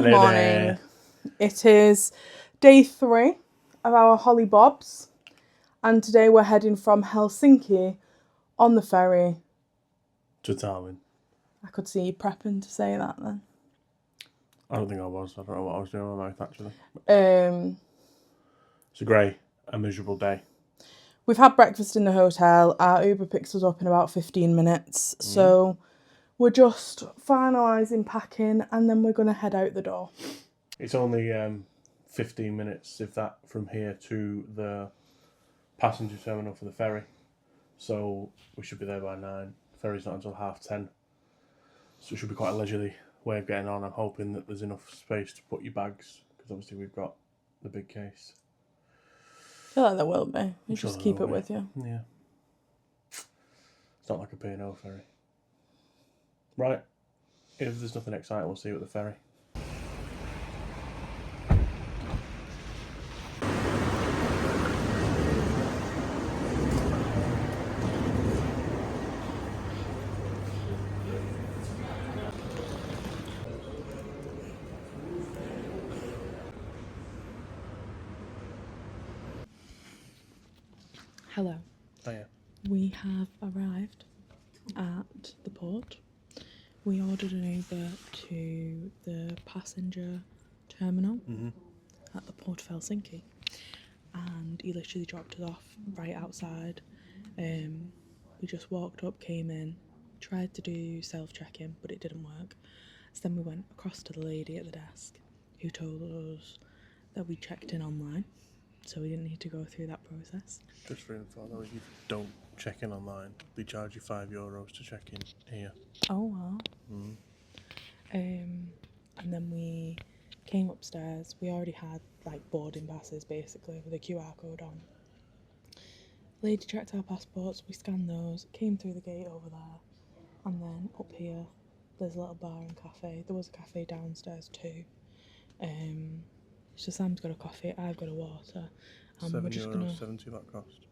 Good morning. It is day 3 of our Holly Bobs, and today we're heading from Helsinki on the ferry to Tallinn. I could see you prepping to say that then. I don't think I was. I don't know what I was doing on my mouth actually. It's a grey, a miserable day. We've had breakfast in the hotel. Our Uber picks us up in about 15 minutes. So we're just finalising packing and then we're going to head out the door. It's only 15 minutes, if that, from here to the passenger terminal for the ferry. So we should be there by 9. The ferry's not until 10:30. So it should be quite a leisurely way of getting on. I'm hoping that there's enough space to put your bags, because obviously we've got the big case. I feel like there will be. You just keep it with you. Yeah. It's not like a P&O ferry. Right. If there's nothing exciting, we'll see you at the ferry. Hello. Hiya. We have arrived at the port. We ordered an Uber to the passenger terminal at the port of Helsinki, and he literally dropped us off right outside. We just walked up, came in, tried to do self-check-in, but it didn't work. So then we went across to the lady at the desk who told us that we checked in online, so we didn't need to go through that process. Just for info, though, if you don't check in online, they charge you €5 to check in here. Oh wow. And then we came upstairs. We already had like boarding passes basically with a QR code on. Lady checked our passports, we scanned those, came through the gate over there, and then up here there's a little bar and cafe. There was a cafe downstairs too. So Sam's got a coffee, I've got a water. We're just €7.70 that cost.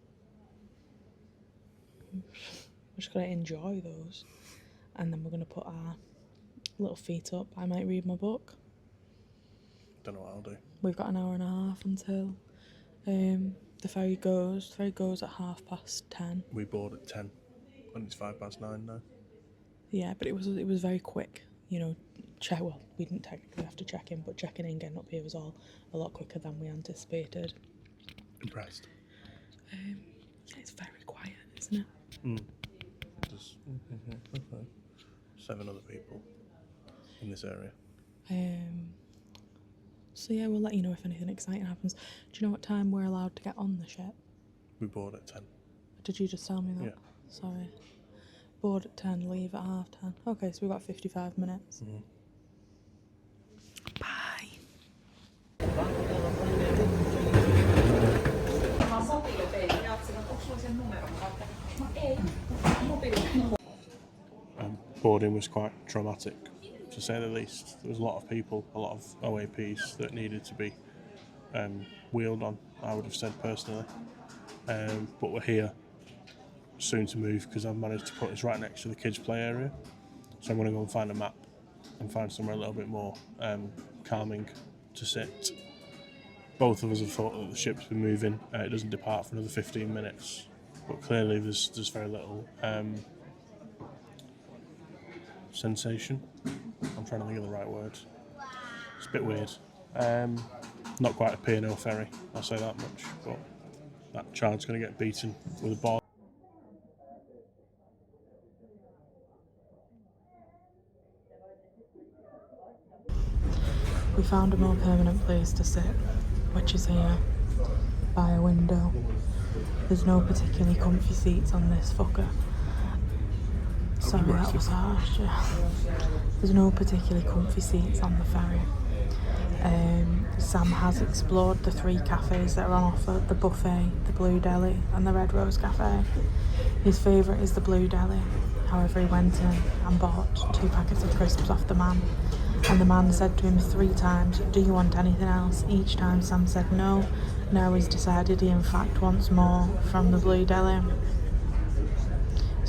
We're just gonna enjoy those, and then we're gonna put our little feet up. I might read my book. Don't know what I'll do. We've got an hour and a half until the ferry goes. The ferry goes at 10:30. We board at 10, and it's 9:05 now. Yeah, but it was very quick. You know, we didn't technically have to check in, but checking in, getting up here was all a lot quicker than we anticipated. Impressed. It's very quiet, isn't it? There's 7 other people in this area. So yeah, we'll let you know if anything exciting happens. Do you know what time we're allowed to get on the ship? We board at 10. Did you just tell me that? Yeah. Sorry. Board at 10, leave at 10:30. Okay, so we've got 55 minutes. Bye. Boarding was quite traumatic, to say the least. There was a lot of people, a lot of OAPs that needed to be wheeled on, I would have said personally. But we're here, soon to move, because I've managed to put us right next to the kids' play area. So I'm going to go and find a map and find somewhere a little bit more calming to sit. Both of us have thought that the ship's been moving. It doesn't depart for another 15 minutes, but clearly there's very little sensation. I'm trying to think of the right words. It's a bit weird. Not quite a P&O ferry, I'll say that much, but that child's going to get beaten with a ball. We found a more permanent place to sit, which is here, by a window. There's no particularly comfy seats on this fucker. Sorry, that was harsh. Yeah. There's no particularly comfy seats on the ferry. Sam has explored the 3 cafes that are on offer: the Buffet, the Blue Deli and the Red Rose Cafe. His favourite is the Blue Deli. However, he went in and bought 2 packets of crisps off the man, and the man said to him 3 times, "Do you want anything else?" Each time Sam said no. Now he's decided he in fact wants more from the Blue Deli.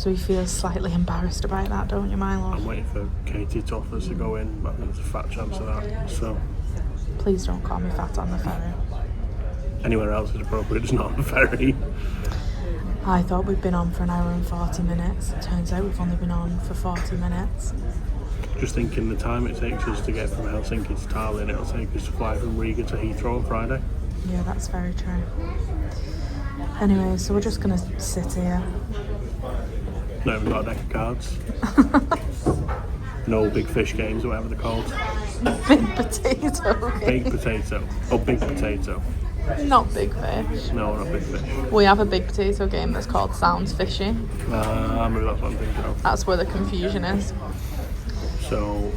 So he feels slightly embarrassed about that, don't you, my love? I'm waiting for Katie to offer us to go in, but there's a fat chance of that. So Please don't call me fat on the ferry. anywhere else is appropriate, just not on the ferry. I thought we'd been on for an hour and 40 minutes. Turns out we've only been on for 40 minutes. Just thinking the time it takes us to get from Helsinki to Tallinn, it'll take us to fly from Riga to Heathrow on Friday. Yeah, that's very true. Anyway, so we're just going to sit here. No, we've got a deck of cards. No big fish games or whatever they're called. Big potato. Baked potato. Oh, big potato. Not big fish. No, not big fish. We have a big potato game that's called Sounds Fishy. Maybe that's what I'm thinking of. That's where the confusion is. So,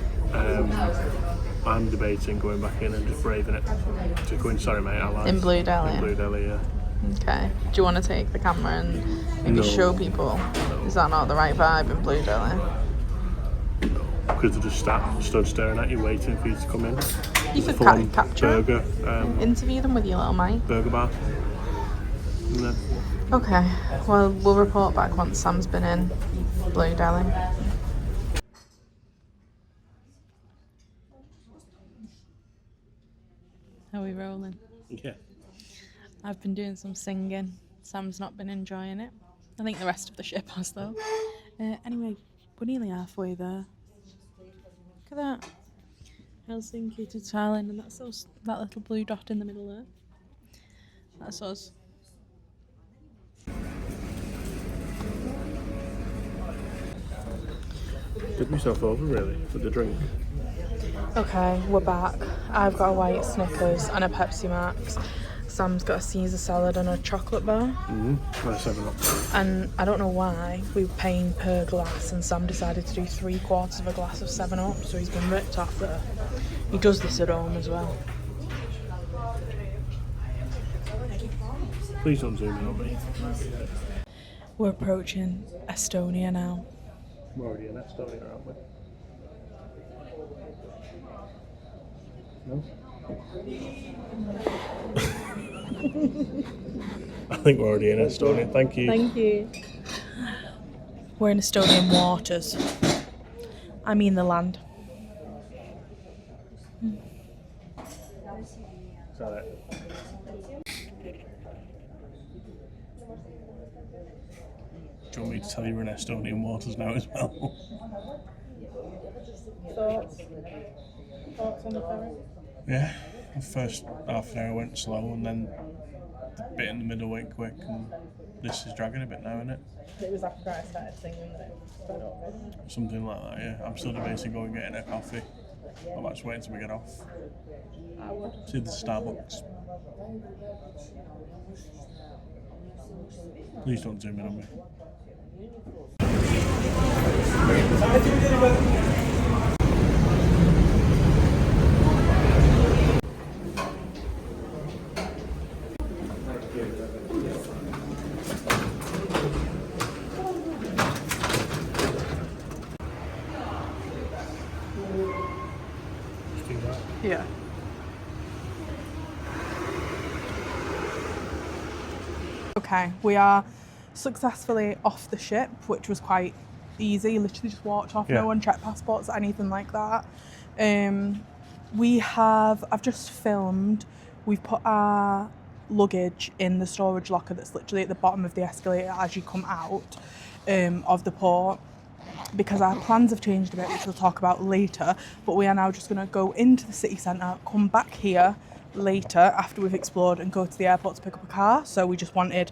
I'm debating going back in and just braving it. To go in, sorry mate, I lied. In Blue Delhi. In Blue Delhi, yeah. Okay. Do you want to take the camera and maybe show people? Is that not the right vibe in Blue Delhi? Because they're just stood staring at you, waiting for you to come in. You could capture it. Burger, Interview them with your little mic. burger bar. And then, Okay. Well, we'll report back once Sam's been in Blue Delhi. Are we rolling? yeah. I've been doing some singing. Sam's not been enjoying it. I think the rest of the ship has, though. Anyway, we're nearly halfway there. Look at that. Helsinki to Tallinn, and that's us, that little blue dot in the middle there. That's us. Did myself over, really, with the drink. Okay, we're back. I've got a white Snickers and a Pepsi Max. Sam's got a Caesar salad and a chocolate bar. Nice 7 Up. And I don't know why we were paying per glass, and Sam decided to do 3/4 of a glass of 7 Up, so he's been ripped off there. He does this at home as well. Please don't zoom in on me. We're approaching Estonia now. We're already in Estonia, aren't we? No? I think we're already in Estonia. Thank you. Thank you. We're in Estonian waters. I mean the land. Is that it? Do you want me to tell you we're in Estonian waters now as well? Thoughts on the ferry? Yeah. The first half an hour went slow, and then the bit in the middle went quick, and this is dragging a bit now, isn't it? It was after I started singing that it sped up. Something like that, yeah. I'm still debating going and getting a coffee. I'm actually waiting till we get off. I would. See the Starbucks. Please don't zoom in on me. Yeah. Okay, we are successfully off the ship, which was quite easy. Literally just walked off. Yeah. No one checked passports or anything like that. I've just filmed. We've put our luggage in the storage locker that's literally at the bottom of the escalator as you come out of the port, because our plans have changed a bit, which we'll talk about later. But we are now just going to go into the city centre, come back here later after we've explored, and go to the airport to pick up a car. So we just wanted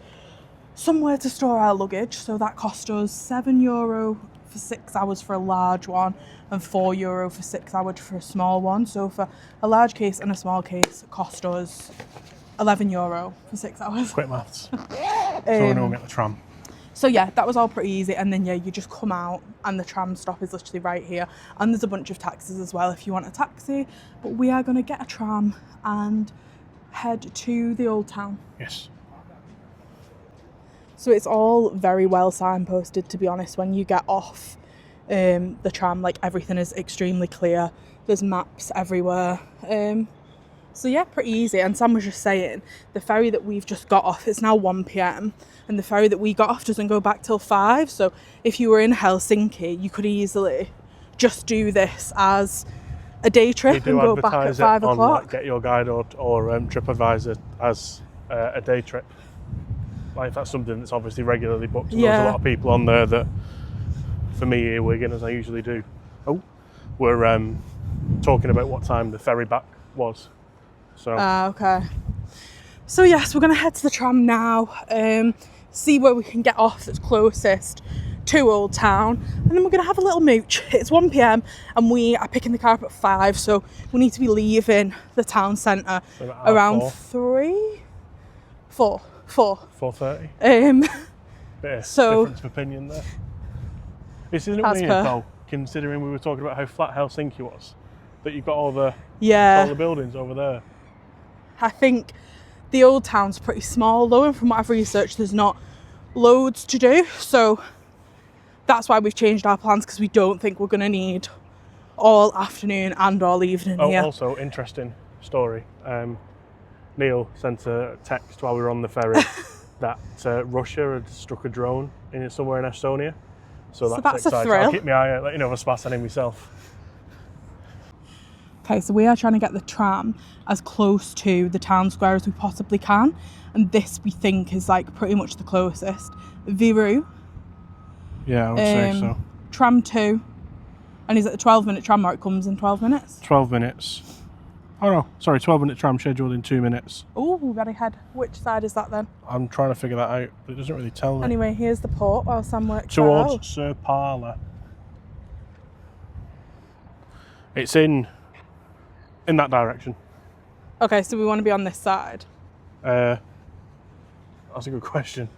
somewhere to store our luggage, so that cost us €7 for 6 hours for a large one and €4 for 6 hours for a small one. So for a large case and a small case, it cost us €11 for 6 hours. Quick maths. So we're going to get the tram. So yeah, that was all pretty easy. And then yeah, you just come out and the tram stop is literally right here. And there's a bunch of taxis as well if you want a taxi. But we are going to get a tram and head to the old town. Yes. So it's all very well signposted, to be honest. When you get off the tram, like, everything is extremely clear. There's maps everywhere. So yeah, pretty easy. And Sam was just saying the ferry that we've just got off, it's now 1 p.m. and the ferry that we got off doesn't go back till 5. So if you were in Helsinki, you could easily just do this as a day trip and go back at 5 o'clock. Like, Get Your Guide or TripAdvisor as a day trip. Like, that's something that's obviously regularly booked. And there's a lot of people on there that, for me here, Wigan, as I usually do, we're talking about what time the ferry back was. So. Okay. So yes, we're going to head to the tram now, see where we can get off that's closest to Old Town, and then we're going to have a little mooch. It's 1 p.m. and we are picking the car up at 5, so we need to be leaving the town centre around 4:30. Bit of difference of opinion there. This isn't weird though, considering we were talking about how flat Helsinki was, that you've got all the buildings over there. I think the Old Town's pretty small though, and from what I've researched, there's not loads to do. So that's why we've changed our plans, because we don't think we're going to need all afternoon and all evening here. Also, interesting story. Neil sent a text while we were on the ferry that Russia had struck a drone somewhere in Estonia. So that's exciting. A thrill. I'll keep my eye out, let you know if I spot any myself. Okay, so we are trying to get the tram as close to the town square as we possibly can, and this we think is like pretty much the closest. Viru. Yeah, I would say so. Tram 2, and is it a 12-minute tram, or it comes in 12 minutes? 12 minutes. Oh no, sorry, 12-minute tram scheduled in 2 minutes. Oh, we've got ahead. Which side is that then? I'm trying to figure that out, but it doesn't really tell me. Anyway, here's the port while Sam works towards Serpala. It's in that direction. Okay, so we want to be on this side. That's a good question.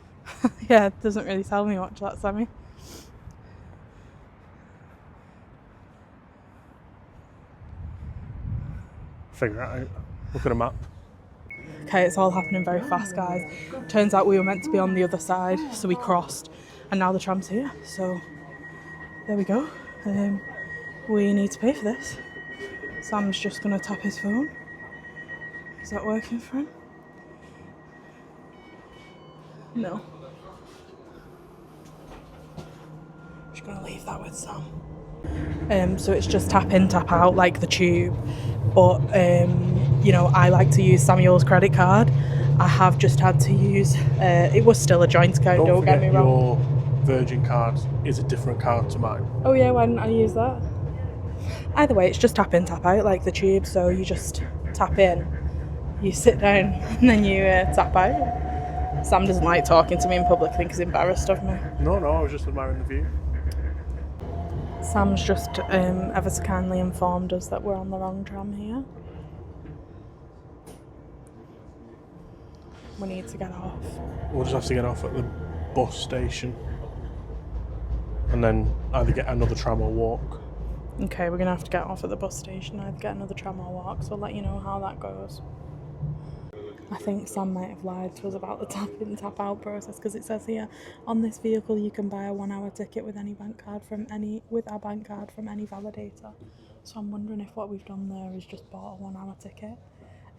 Yeah, it doesn't really tell me much, that, Sammy. Figure it out. Look at a map. Okay, it's all happening very fast, guys. Turns out we were meant to be on the other side, so we crossed, and now the tram's here. So there we go. We need to pay for this. Sam's just going to tap his phone. Is that working for him? No. Just going to leave that with Sam. So it's just tap in, tap out like the tube. But, you know, I like to use Samuel's credit card. I have just had to use, it was still a joint account, don't get me wrong. Your Virgin card is a different card to mine. Oh yeah, why didn't I use that? Either way, it's just tap in, tap out like the tube. So you just tap in, you sit down, and then you tap out. Sam doesn't like talking to me in public, I think he's embarrassed of me. No, I was just admiring the view. Sam's just ever so kindly informed us that we're on the wrong tram here. We need to get off. We'll just have to get off at the bus station and then either get another tram or walk. Okay, we're going to have to get off at the bus station, either get another tram or walk, so I'll let you know how that goes. I think Sam might have lied to us about the tap in, tap out process, because it says here, on this vehicle you can buy a 1 hour ticket with our bank card from any validator. So I'm wondering if what we've done there is just bought a 1 hour ticket.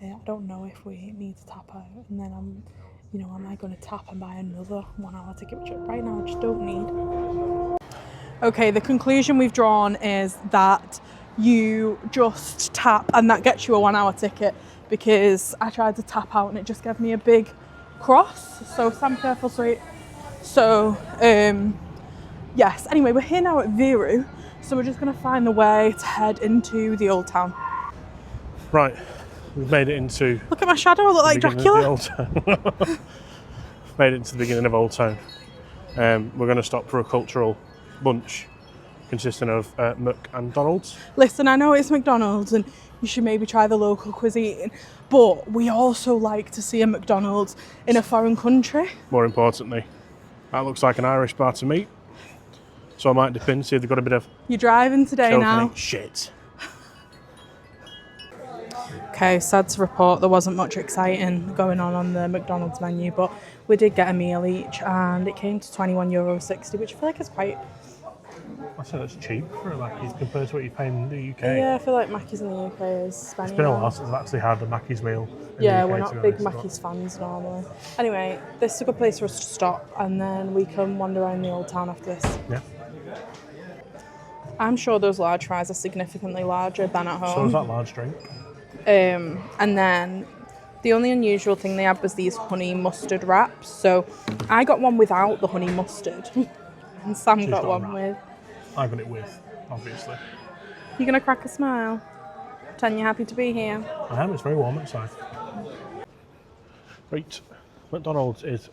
I don't know if we need to tap out, and then am I going to tap and buy another 1 hour ticket, which right now I just don't need. Okay, the conclusion we've drawn is that you just tap and that gets you a 1 hour ticket, because I tried to tap out and it just gave me a big cross. So Sam, careful, sweet. So, yes. Anyway, we're here now at Viru, so we're just going to find the way to head into the Old Town. Right, we've made it into... Look at my shadow, I look like Dracula. Made it into the beginning of Old Town. We're going to stop for a cultural lunch consisting of McDonald's. Listen, I know it's McDonald's and you should maybe try the local cuisine, but we also like to see a McDonald's in a foreign country. More importantly, that looks like an Irish bar to me, so I might dip in, see if they've got a bit of... You're driving today now? Shit. Okay, sad to report there wasn't much exciting going on the McDonald's menu, but we did get a meal each and it came to €21.60, which I feel like is quite I said it's cheap for a Mackey's compared to what you pay in the UK. Yeah, I feel like Mackey's in the UK is spending. It's been a while since I've actually had a Mackey's meal in Yeah, the UK, we're to not be big honest, Mackey's fans normally. Anyway, this is a good place for us to stop, and then we can wander around the old town after this. Yeah. I'm sure those large fries are significantly larger than at home. So is that large drink? And then the only unusual thing they had was these honey mustard wraps. So I got one without the honey mustard, and Sam She's got got a one wrap. with. I got it with, obviously. You gonna crack a smile? Pretend you're happy to be here. I am, it's very warm outside. Right, McDonald's is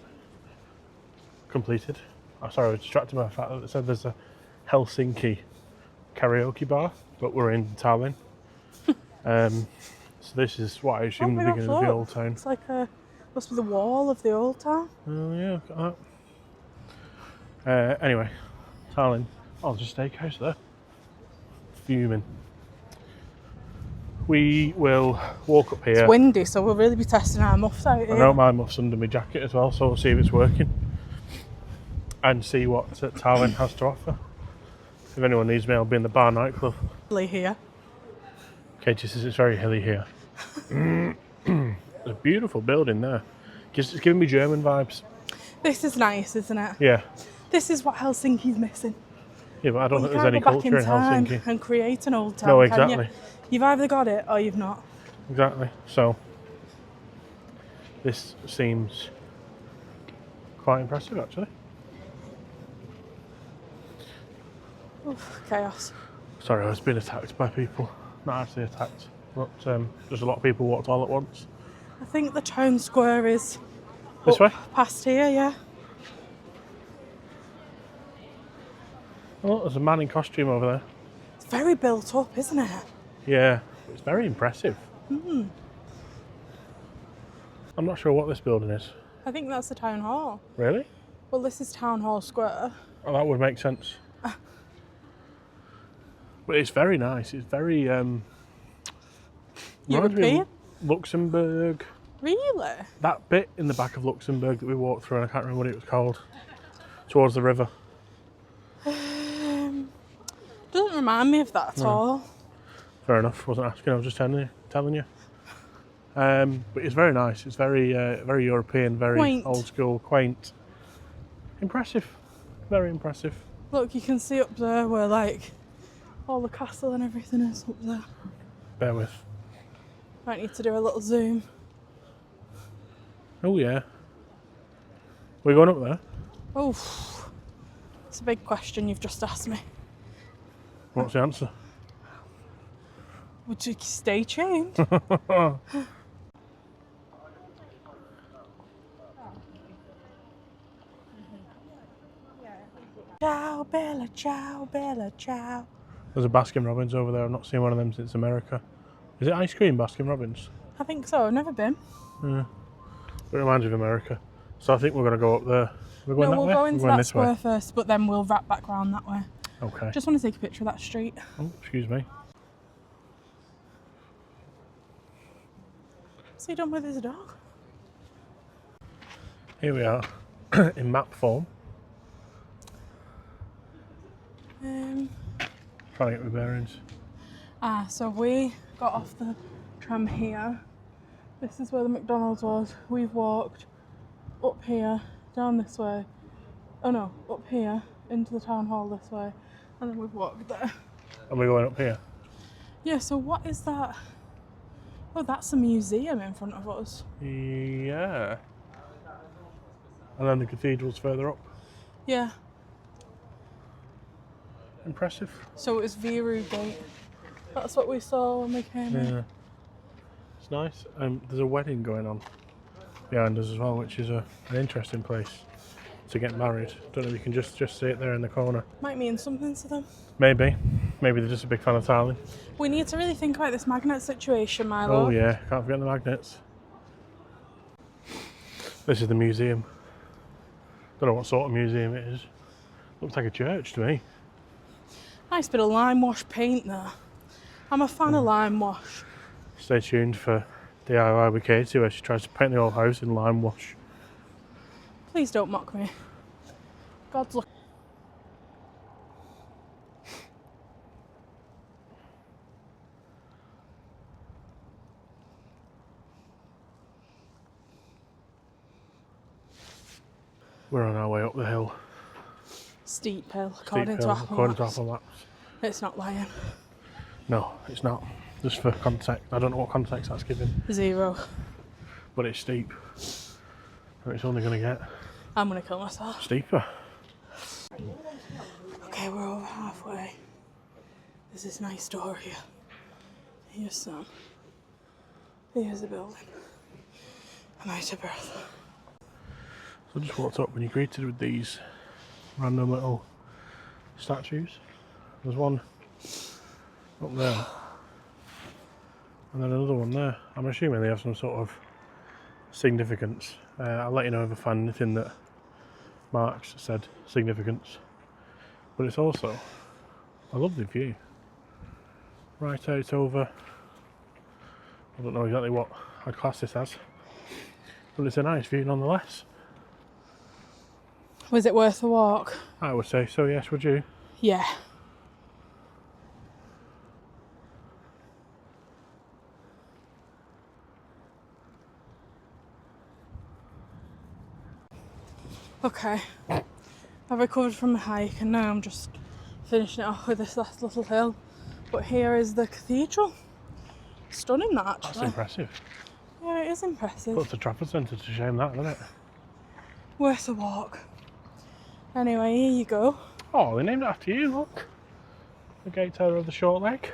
completed. Oh, sorry, I was distracted by the fact that it said there's a Helsinki karaoke bar, but we're in Tallinn. So this is what I assume the beginning of the old town. It's like must be the wall of the old town. Oh yeah, I've got that. Anyway, Tallinn. Oh, there's a steakhouse there. Fuming. We will walk up here. It's windy, so we'll really be testing our muffs out here. I know my muff's under my jacket as well, so we'll see if it's working. And see what Tallinn has to offer. If anyone needs me, I'll be in the bar nightclub. Here. Katie says it's very hilly here. There's a beautiful building there. It's giving me German vibes. This is nice, isn't it? Yeah. This is what Helsinki's missing. Yeah, but I don't think You there's can't any go back culture in time Helsinki. and create an old town. No, can you? exactly. You've either got it or you've not. Exactly. So, this seems quite impressive, actually. Oof, chaos. Sorry, I was being attacked by people. Not actually attacked, but just a lot of people walked all at once. I think the town square is This way? past here, yeah. Oh, there's a man in costume over there. It's very built up, isn't it? Yeah, it's very impressive. I'm not sure what this building is. I think that's the town hall. Really? Well, this is Town Hall Square. Oh, that would make sense. But it's very nice. It's very reminds me of European? Luxembourg. Really? That bit in the back of Luxembourg that we walked through, and I can't remember what it was called. Towards the river. Doesn't remind me of that at all. Fair enough. Wasn't asking. I was just telling you. But it's very nice. It's very very European, very Quaint. old school, quaint, impressive. Very impressive. Look, you can see up there where like all the castle and everything is up there. Bear with. Might need to do a little zoom. Oh yeah. We're going up there. Oh, it's a big question you've just asked me. What's the answer? Would you stay tuned? Ciao, Bella, ciao, Bella, ciao. There's a Baskin Robbins over there. I've not seen one of them since America. Is it ice cream, Baskin Robbins? I think so, I've never been. Yeah. It reminds me of America. So I think we're going to go up there. We're going No, that we'll way? go We're into going that this square way. first, but then we'll wrap back round that way. Okay. Just want to take a picture of that street. Oh, excuse me. What's he done with his dog? Here we are in map form. Trying to get my bearings. So we got off the tram here. This is where the McDonald's was. We've walked up here, down this way. Oh no, up here, into the town hall this way. And then we've walked there. And we're going up here. Yeah, so what is that? Oh, that's a museum in front of us. Yeah. And then the cathedral's further up. Yeah. Impressive. So it was Viru Gate. That's what we saw when we came in. Yeah. It's nice. There's a wedding going on behind us as well, which is an interesting place to get married. Don't know if you can just see it there in the corner. Might mean something to them. Maybe. Maybe they're just a big fan of Tallinn. We need to really think about this magnet situation, my Oh love. yeah, can't forget the magnets. This is the museum. Don't know what sort of museum it is. Looks like a church to me. Nice bit of lime wash paint there. I'm a fan of lime wash. Stay tuned for DIY with Katie where she tries to paint the whole house in lime wash. Please don't mock me. God's look. We're on our way up the hill. Steep hill, Steep according hill, to according to Apple Apple Maps. Maps. It's not lying. No, it's not. Just for context. I don't know what context that's given. 0. But it's steep. And it's only going to get I'm going to kill myself. steeper. Okay, we're over halfway. There's this nice door here. Here's some. Here's the building. I'm out of breath. So I just walked up when you're greeted with these random little statues. There's one up there. And then another one there. I'm assuming they have some sort of significance. I'll let you know if I find anything that marks said significance. But it's also a lovely view. Right out over, I don't know exactly what I'd class this as, but it's a nice view nonetheless. Was it worth the walk? I would say so, yes, would you? Yeah. Okay, I've recovered from the hike and now I'm just finishing it off with this last little hill. But here is the cathedral. Stunning, that actually. That's impressive. Yeah, it is impressive. Puts the Trafford Centre to shame, that, doesn't it? Worth a walk. Anyway, here you go. Oh, they named it after you, look. The gate tower of the short leg.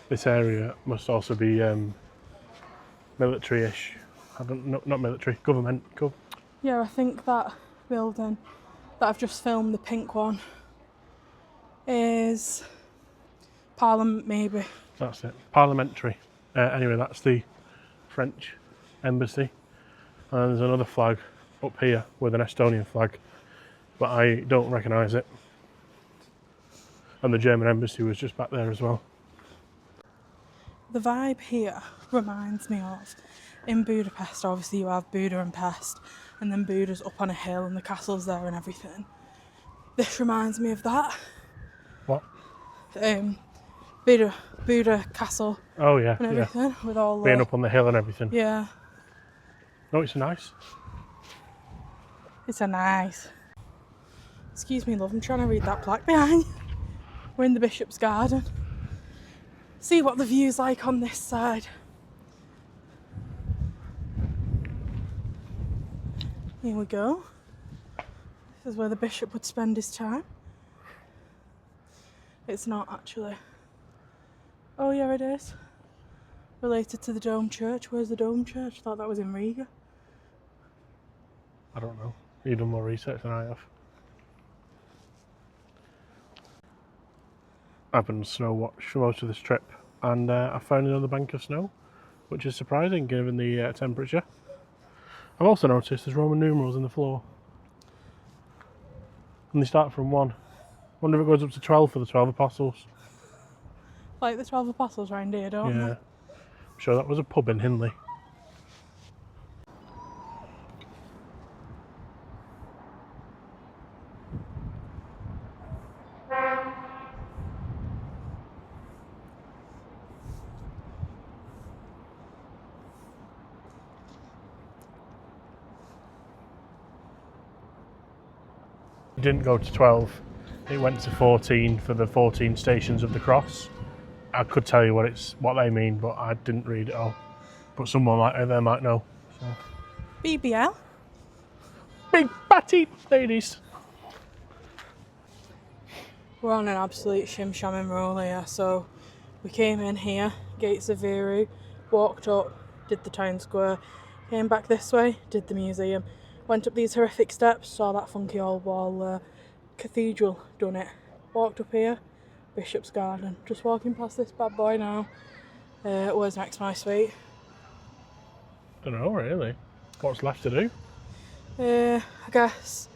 This area must also be military-ish. I don't know, not military, government. Yeah, I think that building that I've just filmed, the pink one, is Parliament, maybe. That's it. Parliamentary. Anyway, that's the French embassy. And there's another flag up here with an Estonian flag, but I don't recognise it. And the German embassy was just back there as well. The vibe here reminds me of, in Budapest, obviously you have Buda and Pest, and then Buda's up on a hill and the castle's there and everything. This reminds me of that. What? Buda Castle. Oh yeah, and everything, yeah. with all being up on the hill and everything. Yeah. No, it's nice. It's a nice. Excuse me, love, I'm trying to read that plaque behind you. We're in the Bishop's Garden. See what the view's like on this side. Here we go. This is where the bishop would spend his time. It's not actually. Oh yeah, it is. Related to the Dome Church. Where's the Dome Church? I thought that was in Riga. I don't know. You've done more research than I have. I've been snow watch for most of this trip, and I found another bank of snow, which is surprising given the temperature. I've also noticed there's Roman numerals in the floor, and they start from 1. Wonder if it goes up to 12 for the 12 apostles. Like the 12 apostles round here, don't Yeah, they? I'm sure that was a pub in Hindley. It didn't go to 12, it went to 14 for the 14 stations of the cross. I could tell you what they mean, but I didn't read it all. But someone out there might know. So. BBL? Big batty ladies. We're on an absolute shim-shamming roll here, so we came in here, gates of FERRY, walked up, did the town square, came back this way, did the museum, went up these horrific steps, saw that funky old wall cathedral, done it, walked up here, Bishop's Garden, just walking past this bad boy now. Where's next, my sweet? Don't know really. What's left to do? I guess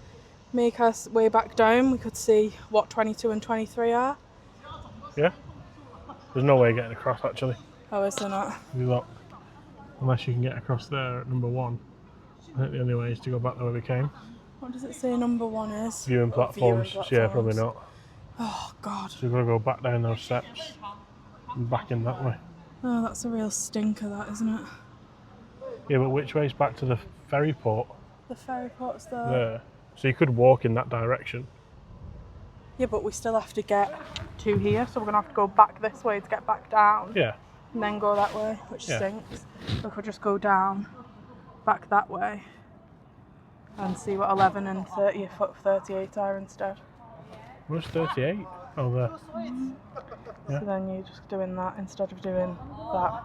make our way back down. We could see what 22 and 23 are. Yeah. There's no way of getting across actually. Oh, is there not? If you look, unless you can get across there at number 1. I think the only way is to go back the way we came. What does it say number 1 is? Viewing platforms. Viewing So yeah, probably platforms. not. Oh, God. So we've got to go back down those steps and back in that way. Oh, that's a real stinker, that, isn't it? Yeah, but which way's back to the ferry port? The ferry port's there. There. So you could walk in that direction. Yeah, but we still have to get to here, so we're going to have to go back this way to get back down. Yeah. And then go that way, which stinks. We could just go down, back that way, and see what 11 and 38 are instead. Where's 38? Oh, there. Yeah. So then you're just doing that instead of doing that.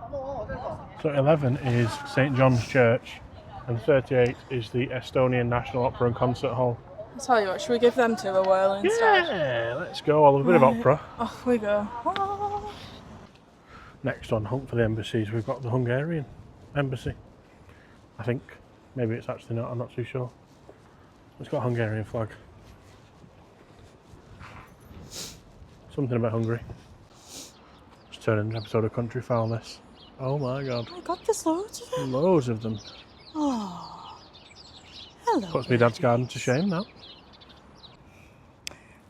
So 11 is St John's Church, and 38 is the Estonian National Opera and Concert Hall. I'll tell you what, should we give them 2 a whirl instead? Yeah, let's go. I'll have a bit of opera. Off we go. Oh. Next on Hunt for the Embassies, we've got the Hungarian Embassy. I think. Maybe it's actually not, I'm not too sure. It's got a Hungarian flag. Something about Hungary. Just turning an episode of Country Foul this. Oh my god. Oh my god, there's loads of them. Loads of them. Oh. Hello. Puts my dad's garden to shame now.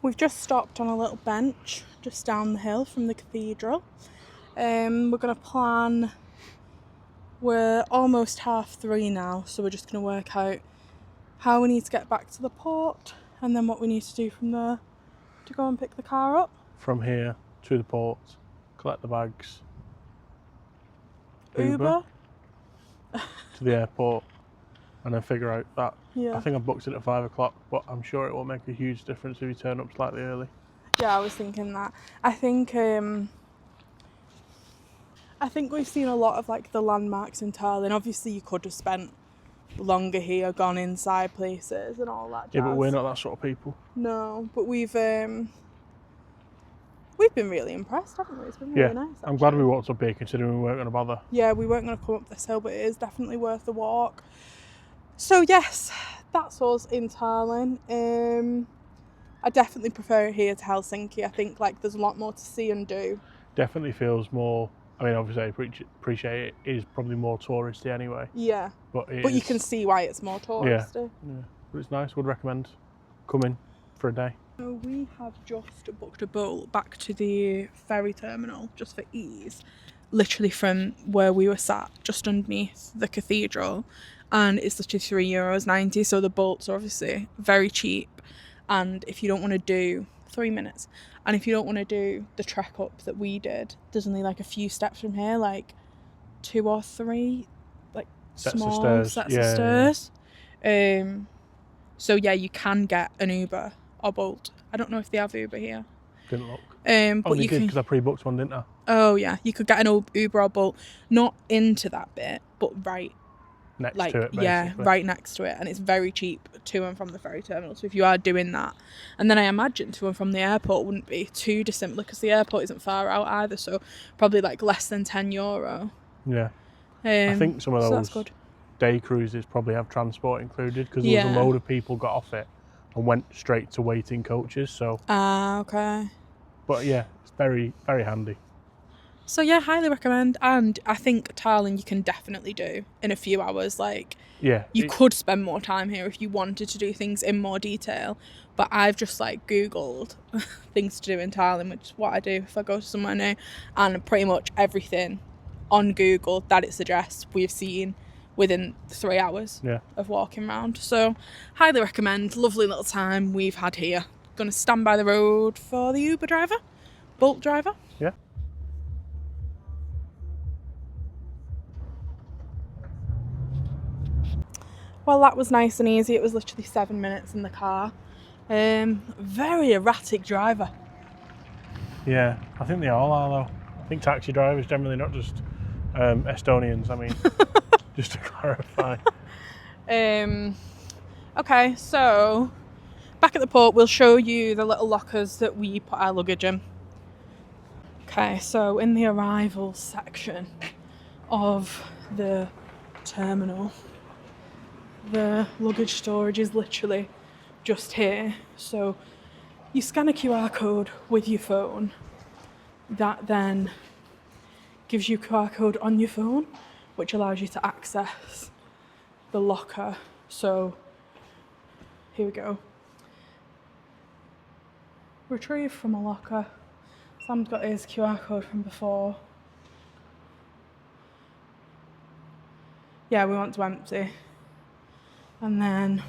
We've just stopped on a little bench just down the hill from the cathedral. We're going to plan. We're almost 3:30 now, so we're just going to work out how we need to get back to the port and then what we need to do from there to go and pick the car up. From here to the port, collect the bags, Uber? to the airport, and then figure out that. Yeah. I think I've booked it at 5 o'clock, but I'm sure it won't make a huge difference if you turn up slightly early. Yeah, I was thinking that. I think we've seen a lot of like the landmarks in Tallinn. Obviously, you could have spent longer here, gone inside places and all that jazz. Yeah, but we're not that sort of people. No, but we've been really impressed, haven't we? It's been really nice. Actually. I'm glad we walked up here considering we weren't going to bother. Yeah, we weren't going to come up this hill, but it is definitely worth the walk. So yes, that's us in Tallinn. I definitely prefer it here to Helsinki. I think like there's a lot more to see and do. Definitely feels more. I mean, obviously, I appreciate it is probably more touristy anyway. Yeah. But you can see why it's more touristy. Yeah. But it's nice. Would recommend coming for a day. So we have just booked a boat back to the ferry terminal just for ease. Literally from where we were sat, just underneath the cathedral. And it's literally €3.90. So the boats are obviously very cheap. And if you don't want to do 3 minutes, and if you don't want to do the trek up that we did, there's only like a few steps from here, like 2 or 3, like small sets of stairs. Yeah. So yeah, you can get an Uber or Bolt. I don't know if they have Uber here. Didn't look. But you you did because I pre-booked one, didn't I? Oh yeah, you could get an Uber or Bolt, not into that bit, but right. Next to it, basically. Yeah, right next to it, and it's very cheap to and from the ferry terminal. So if you are doing that, and then I imagine to and from the airport wouldn't be too dissimilar because the airport isn't far out either, so probably like less than €10. Yeah, I think some of those so day cruises probably have transport included because there was a load of people got off it and went straight to waiting coaches. So okay. But yeah, it's very very handy. So yeah, highly recommend, and I think Tallinn you can definitely do in a few hours. Like, you could spend more time here if you wanted to do things in more detail. But I've just like Googled things to do in Tallinn, which is what I do if I go to somewhere new, and pretty much everything on Google that it suggests we've seen within 3 hours of walking around. So highly recommend. Lovely little time we've had here. Gonna stand by the road for the Uber driver, Bolt driver. Yeah. Well, that was nice and easy. It was literally 7 minutes in the car. Very erratic driver. Yeah, I think they all are though. I think taxi drivers generally, not just Estonians. I mean, just to clarify. Okay, so back at the port, we'll show you the little lockers that we put our luggage in. Okay, so in the arrivals section of the terminal, The luggage storage is literally just here. So you scan a QR code with your phone. That then gives you a QR code on your phone, which allows you to access the locker. So here we go. Retrieve from a locker. Sam's got his QR code from before. Yeah, we want to empty. And then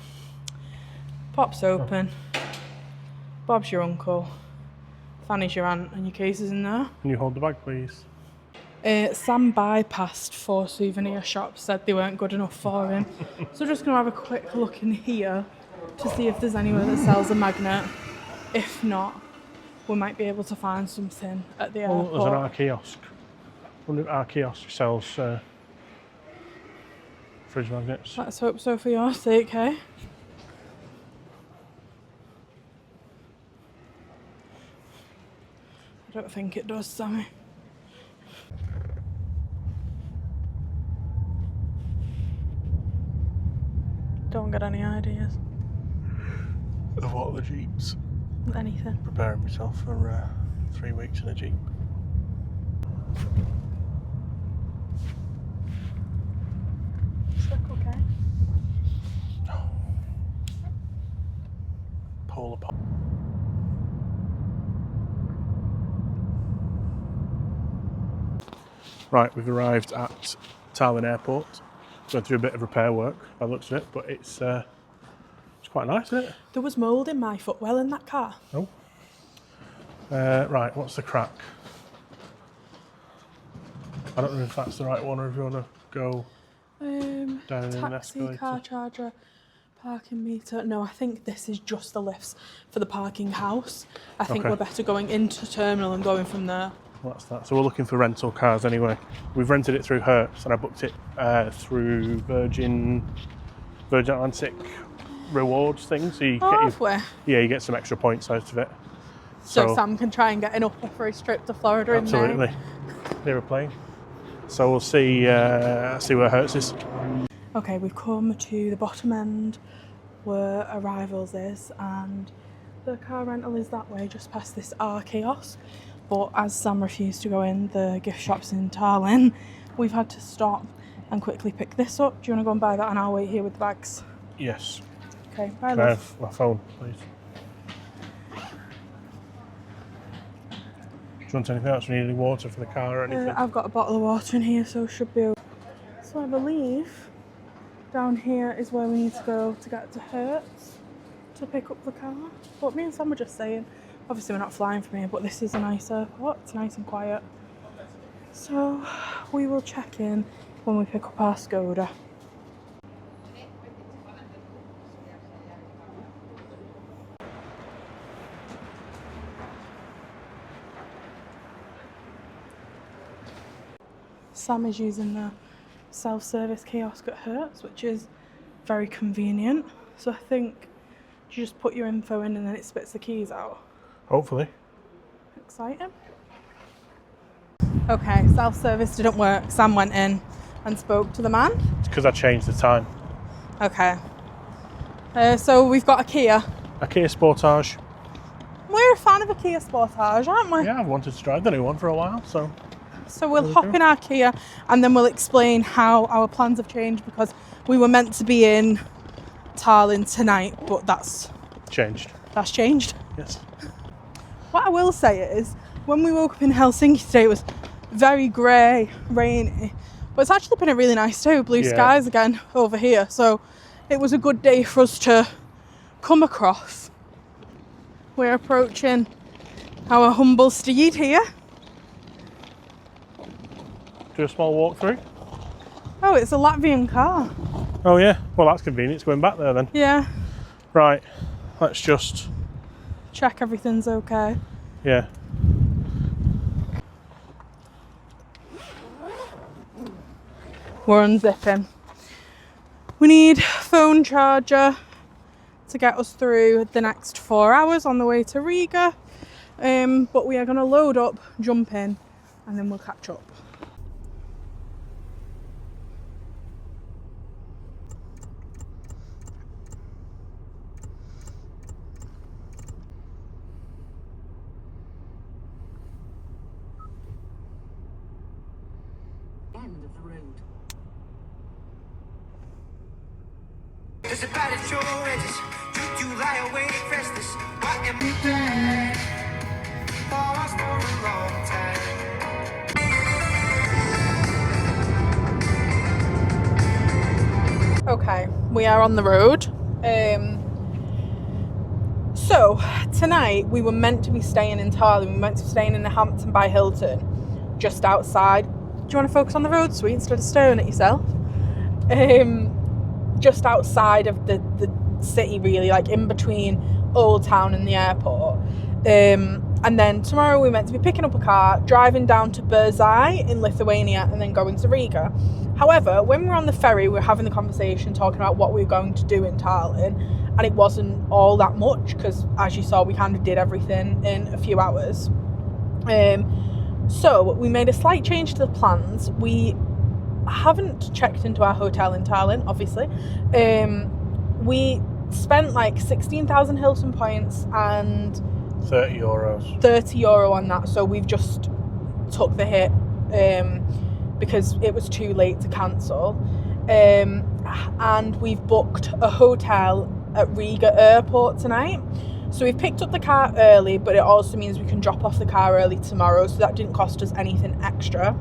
pops open. Bob's your uncle. Fanny's your aunt, and your case is in there. Can you hold the bag, please? Sam bypassed 4 souvenir shops, said they weren't good enough for him. So just going to have a quick look in here to see if there's anywhere that sells a magnet. If not, we might be able to find something at the airport. There's an art kiosk. I wonder if our kiosk sells fridge magnets. Let's hope so for your sake, hey? I don't think it does, Sammy. Don't get any ideas. Of what, the Jeeps? Anything. Preparing myself for 3 weeks in a Jeep. Is that okay? Polar pop. Right, we've arrived at Tallinn Airport. Going through a bit of repair work by the looks of it, but it's quite nice, isn't it? There was mould in my footwell in that car. Oh. Right, what's the crack? I don't know if that's the right one or if you want to go down in an Taxi, escalator. car charger, parking meter. No, I think this is just the lifts for the parking house. I think we're better going into terminal and going from there. Well, that's that. So we're looking for rental cars anyway. We've rented it through Hertz and I booked it through Virgin Atlantic rewards thing. So you get some extra points out of it. So Sam can try and get an upper for his trip to Florida in May. Absolutely. They're a plane. So we'll see where Hertz is. Okay, we've come to the bottom end where arrivals is, and the car rental is that way, just past this R kiosk. But as Sam refused to go in the gift shops in Tallinn, we've had to stop and quickly pick this up. Do you want to go and buy that and I'll wait here with the bags? Yes. Okay, bye, Can I love. have my phone, please? Do you want anything else? Do you need any water for the car or anything? I've got a bottle of water in here, so should be okay. So I believe down here is where we need to go to get to Hertz to pick up the car. But me and Sam were just saying, obviously we're not flying from here, but this is a nice airport. It's nice and quiet. So we will check in when we pick up our Skoda. Sam is using the self-service kiosk at Hertz, which is very convenient. So I think you just put your info in and then it spits the keys out. Hopefully. Exciting. Okay, self-service didn't work. Sam went in and spoke to the man. It's because I changed the time. Okay. So we've got a Kia. A Kia Sportage. We're a fan of a Kia Sportage, aren't we? Yeah, I've wanted to drive the new one for a while, so... So we'll hop in our Kia and then we'll explain how our plans have changed, because we were meant to be in Tallinn tonight, but that's changed. That's changed. Yes. What I will say is, when we woke up in Helsinki today, it was very grey, rainy, but it's actually been a really nice day with blue skies again over here. So it was a good day for us to come across. We're approaching our humble steed here. Do a small walk through. Oh, it's a Latvian car. Oh yeah, well that's convenient. It's going back there then. Yeah. Right, let's just... check everything's okay. Yeah. We're unzipping. We need phone charger to get us through the next 4 hours on the way to Riga. But we are going to load up, jump in, and then we'll catch up. There's a bad at your edges. You lie awake restless. What am I doing? Lost for a long time. Okay, we are on the road. So tonight we were meant to be staying in Tallinn. We were meant to be staying in the Hampton by Hilton, just outside. Do you want to focus on the road, sweet, instead of staring at yourself? Just outside of the city, really, like in between Old Town and the airport. And then tomorrow we're meant to be picking up a car, driving down to Hertz in Lithuania, and then going to Riga. However, when we were on the ferry, we were having the conversation, talking about what we were going to do in Tallinn, and it wasn't all that much because, as you saw, we kind of did everything in a few hours. So we made a slight change to the plans. We haven't checked into our hotel in Tallinn, obviously. We spent like 16,000 Hilton points and €30 on that, so we've just took the hit because it was too late to cancel, and we've booked a hotel at Riga airport tonight. So we've picked up the car early, but it also means we can drop off the car early tomorrow, so that didn't cost us anything extra.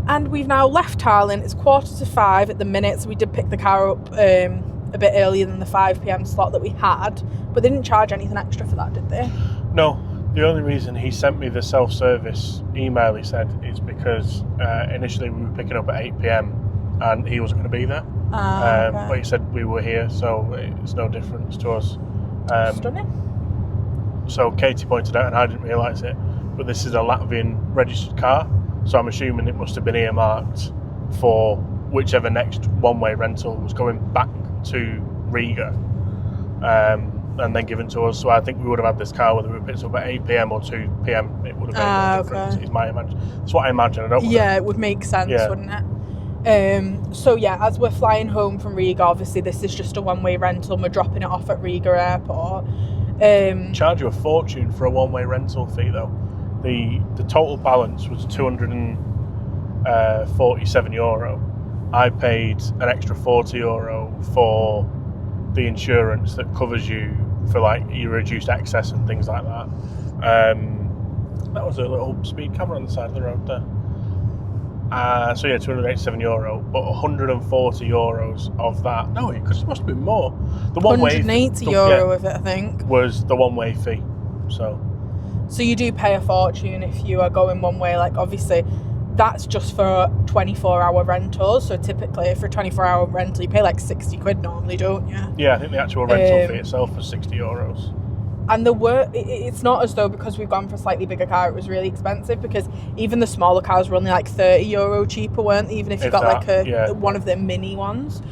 And we've now left Tallinn. It's 4:45 at the minute, so we did pick the car up a bit earlier than the 5 p.m. slot that we had, but they didn't charge anything extra for that, did they? No, the only reason he sent me the self-service email, he said, is because initially we were picking up at 8 p.m. and he wasn't going to be there. Okay. But he said we were here, so it's no difference to us. Stunning. So Katie pointed out, and I didn't realise it, but this is a Latvian registered car, so I'm assuming it must have been earmarked for whichever next one-way rental was going back to Riga, and then given to us. So I think we would have had this car whether we picked up at 8 p.m. or 2 p.m. It would have made no difference. Okay. That's what I imagine. I don't. Yeah, it would make sense, wouldn't it? So yeah, as we're flying home from Riga, obviously this is just a one-way rental, and we're dropping it off at Riga airport. Charge you a fortune for a one-way rental fee though. The total balance was €247. I paid an extra €40 for the insurance that covers you for like your reduced excess and things like that. That was a little speed camera on the side of the road there. So yeah, €287, but €140 of that. No, it must have been more. The €180 of it, I think, was the one-way fee. So you do pay a fortune if you are going one way. Like obviously, that's just for 24-hour rentals. So typically, for a 24-hour rental, you pay like £60 normally, don't you? Yeah, I think the actual rental fee itself was €60. And it's not as though because we've gone for a slightly bigger car, it was really expensive, because even the smaller cars were only like €30 cheaper, weren't they? Even if you got one of the mini ones.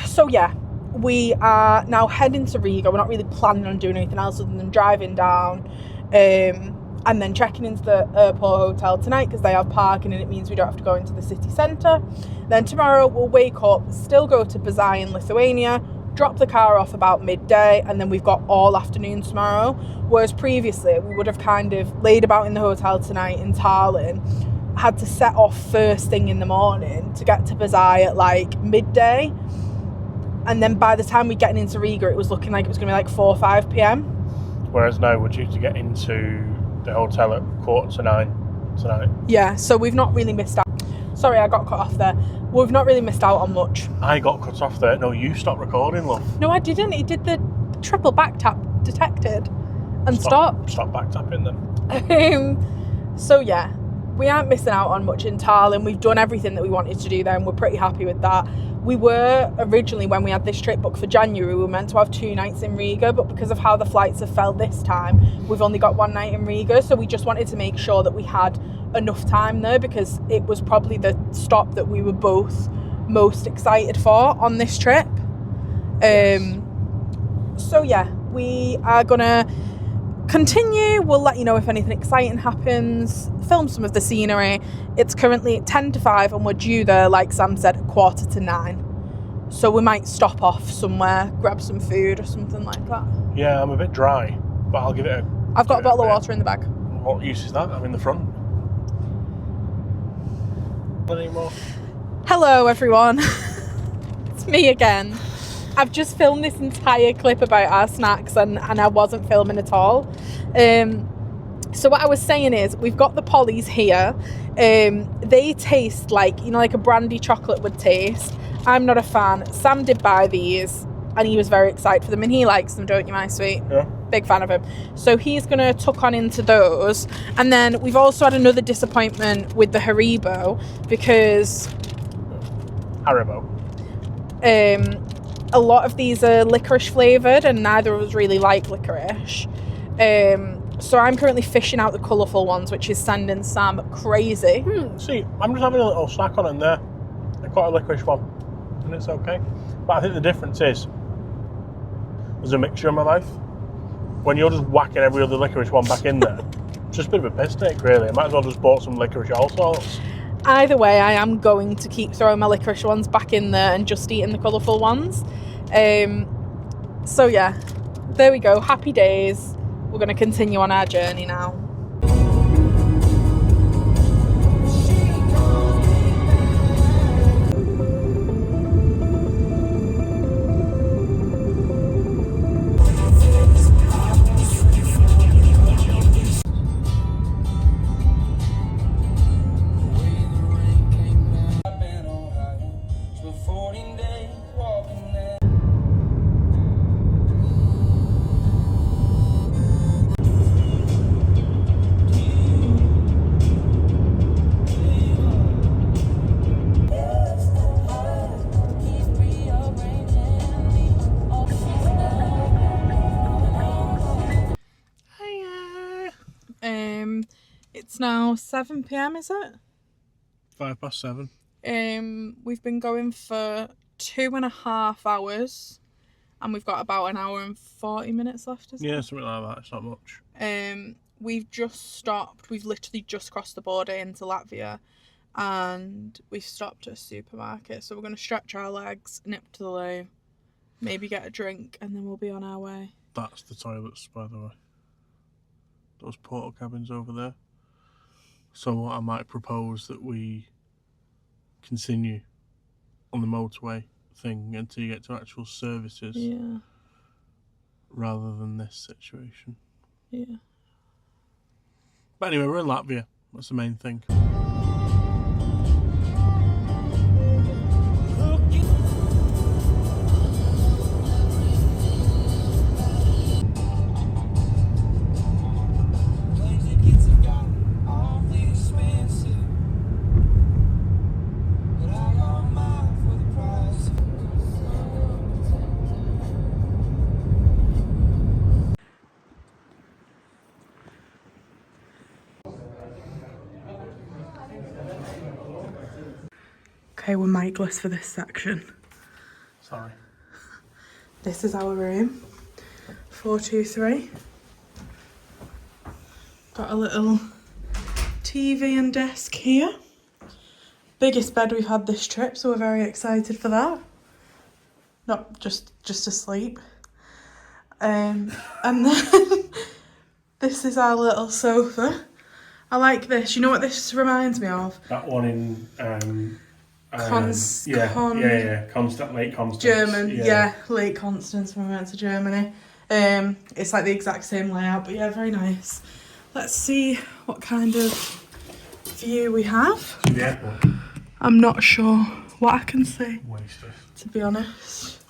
So yeah, we are now heading to Riga. We're not really planning on doing anything else other than driving down, and then checking into the airport hotel tonight because they have parking and it means we don't have to go into the city centre. Then tomorrow we'll wake up, still go to Baltic in Lithuania, drop the car off about midday, and then we've got all afternoon tomorrow. Whereas previously we would have kind of laid about in the hotel tonight in Tallinn, had to set off first thing in the morning to get to Baltic at like midday, and then by the time we're getting into Riga it was looking like it was going to be like 4 or 5 p.m. Whereas now we're due to get into the hotel at 8:45 tonight. Yeah, so we've not really missed out. Sorry, I got cut off there. We've not really missed out on much. I got cut off there. No, you stopped recording, love. No, I didn't. It did the triple back tap detected and stopped. Stop back tapping then. So yeah, we aren't missing out on much in Tallinn. We've done everything that we wanted to do there, and we're pretty happy with that. We were originally, when we had this trip booked for January, we were meant to have 2 nights in Riga, but because of how the flights have fell this time, we've only got 1 night in Riga. So we just wanted to make sure that we had enough time there, because it was probably the stop that we were both most excited for on this trip. So yeah, we are gonna continue. We'll let you know if anything exciting happens, film some of the scenery. It's currently 5:10 and we're due there, like Sam said, at 8:45. So we might stop off somewhere, grab some food or something like that. Yeah, I'm a bit dry, but I'll give it a... I've got a bottle of water in the bag. What use is that? I'm in the front. Anymore. Hello everyone, it's me again. I've just filmed this entire clip about our snacks and I wasn't filming at all. So what I was saying is, we've got the Polly's here. They taste like, you know, like a brandy chocolate would taste. I'm not a fan. Sam did buy these and he was very excited for them, and he likes them, don't you, my sweet? Yeah. Big fan of him. So he's going to tuck on into those. And then we've also had another disappointment with the Haribo, because Haribo. a lot of these are licorice flavoured and neither of us really like licorice. So I'm currently fishing out the colourful ones, which is sending Sam crazy. See, I'm just having a little snack on in there. I've got a licorice one, and it's okay. But I think the difference is, there's a mixture in my life. When you're just whacking every other licorice one back in there, it's just a bit of a piss take, really. I might as well just bought some licorice all sorts. Either way, I am going to keep throwing my licorice ones back in there and just eating the colourful ones. So yeah, there we go. Happy days. We're going to continue on our journey now. It's now 7 p.m, is it? 7:05. We've been going for 2.5 hours and we've got about an hour and 40 minutes left, isn't it? Yeah, something like that. It's not much. We've just stopped. We've literally just crossed the border into Latvia and we've stopped at a supermarket. So we're going to stretch our legs, nip to the loo, maybe get a drink, and then we'll be on our way. That's the toilets, by the way. Those portal cabins over there. So I might propose that we continue on the motorway thing until you get to actual services. Yeah. Rather than this situation. Yeah. But anyway, we're in Latvia. That's the main thing. Okay, we're mic-less for this section. Sorry. This is our room. 423. Got a little TV and desk here. Biggest bed we've had this trip, so we're very excited for that. Not just asleep. And then this is our little sofa. I like this. You know what this reminds me of? That one in Lake Constance. German, yeah, Lake Constance when we went to Germany. It's like the exact same layout, but yeah, very nice. Let's see what kind of view we have. To the airport. I'm not sure what I can see, Wasted. to be honest.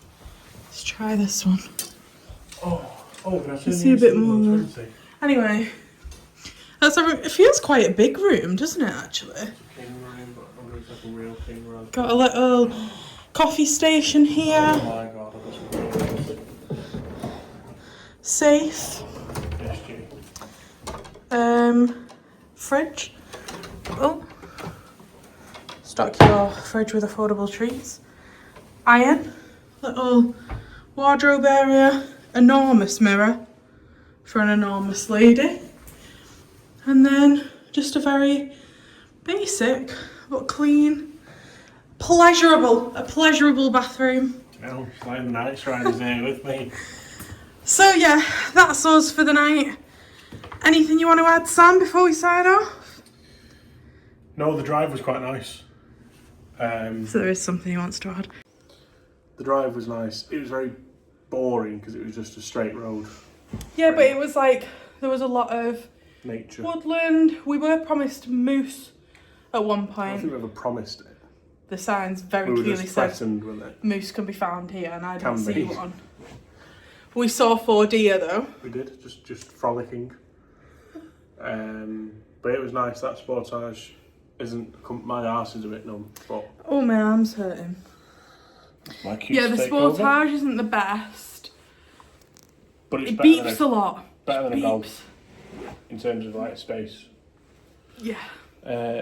Let's try this one. You see a bit more. Anyway, it feels quite a big room, doesn't it, actually? Got a little coffee station here. Oh my god. Safe. Fridge. Oh. Stock your fridge with affordable treats. Iron. Little wardrobe area. Enormous mirror for an enormous lady. And then just a very basic but clean, a pleasurable bathroom. Well, like the night riders here with me. So yeah, that's us for the night. Anything you want to add, Sam, before we sign off? No, the drive was quite nice. So there is something he wants to add. The drive was nice. It was very boring because it was just a straight road. Yeah, but it was like, there was a lot of Nature. woodland. We were promised moose at one I don't point. think we ever promised it. The signs very We were clearly just said threatened with it. moose can be found here, and I didn't Can see be. one. We saw 4 deer though. We did, just frolicking. But it was nice. That Sportage isn't. My arse is a bit numb, but Oh, my arm's hurting. my cute Yeah, the Sportage isn't the best. but it's It better beeps a than lot. better than a Beeps. Golf in terms of like space. Yeah.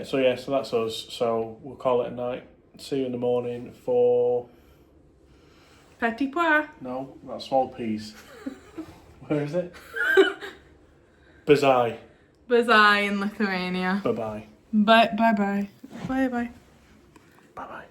So that's us. So we'll call it a night. See you in the morning for Petit pois. no, not small peas. Where is it? Bazai. Bazai in Lithuania. Bye bye. Bye bye. Bye bye. Bye bye.